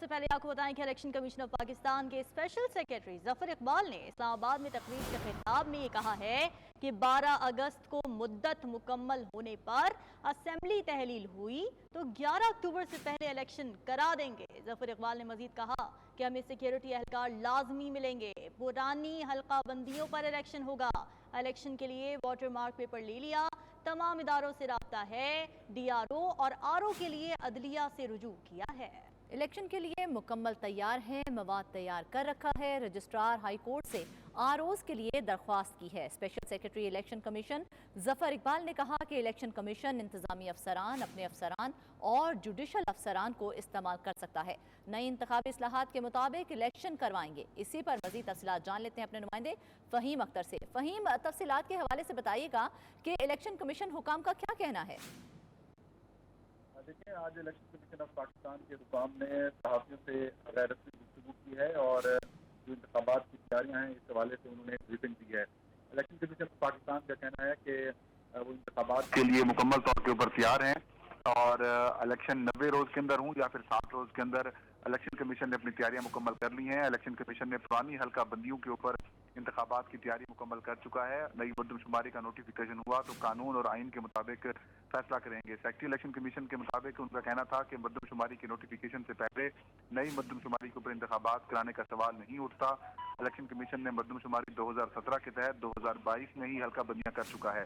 سے پہلے آپ کو بتائیں کہ الیکشن کمیشن آف پاکستان کے اسپیشل سیکریٹری ظفر اقبال نے اسلام آباد میں تقریر کے خطاب میں یہ کہا ہے کہ 12 اگست کو مدت مکمل ہونے پر اسمبلی تحلیل ہوئی تو 11 اکتوبر سے پہلے الیکشن کرا دیں گے۔ ظفر اقبال نے مزید کہا کہ ہمیں سیکیورٹی اہلکار لازمی ملیں گے، پرانی حلقہ بندیوں پر الیکشن ہوگا، الیکشن کے لیے واٹر مارک پیپر لے لیا، تمام اداروں سے رابطہ ہے، ڈی آر او اور آر او کے لیے عدلیہ سے رجوع کیا ہے۔ الیکشن کے لیے مکمل تیار ہیں، مواد تیار کر رکھا ہے، رجسٹرار ہائی کورٹ سے آر اوز کے لیے درخواست کی ہے۔ اسپیشل سیکریٹری الیکشن کمیشن ظفر اقبال نے کہا کہ الیکشن کمیشن انتظامی افسران، اپنے افسران اور جوڈیشل افسران کو استعمال کر سکتا ہے، نئی انتخابی اصلاحات کے مطابق الیکشن کروائیں گے۔ اسی پر مزید تفصیلات جان لیتے ہیں اپنے نمائندے فہیم اختر سے۔ فہیم، تفصیلات کے حوالے سے بتائیے گا کہ الیکشن کمیشن حکام کا کیا کہنا ہے؟ دیکھیں، آج الیکشن کمیشن آف پاکستان کے حکام نے صحافیوں سے غیر رسمی گفتگو کی ہے اور جو انتخابات کی تیاریاں ہیں اس حوالے سے انہوں نے بریفنگ دی ہے۔ الیکشن کمیشن آف پاکستان کا کہنا ہے کہ وہ انتخابات کے لیے مکمل طور کے اوپر تیار ہیں اور الیکشن 90 روز کے اندر ہوں یا پھر 60 روز کے اندر الیکشن کمیشن نے اپنی تیاریاں مکمل کر لی ہیں۔ الیکشن کمیشن نے پرانی حلقہ بندیوں کے اوپر انتخابات کی تیاری مکمل کر چکا ہے۔ نئی مردم شماری کا نوٹیفیکیشن ہوا تو قانون اور آئین کے مطابق فیصلہ کریں گے۔ سیکرٹری الیکشن کمیشن کے مطابق ان کا کہنا تھا کہ مردم شماری کے نوٹیفیکیشن سے پہلے نئی مردم شماری کے اوپر انتخابات کرانے کا سوال نہیں اٹھتا۔ الیکشن کمیشن نے مردم شماری 2017 کے تحت 2022 میں ہی حلقہ بندیاں کر چکا ہے۔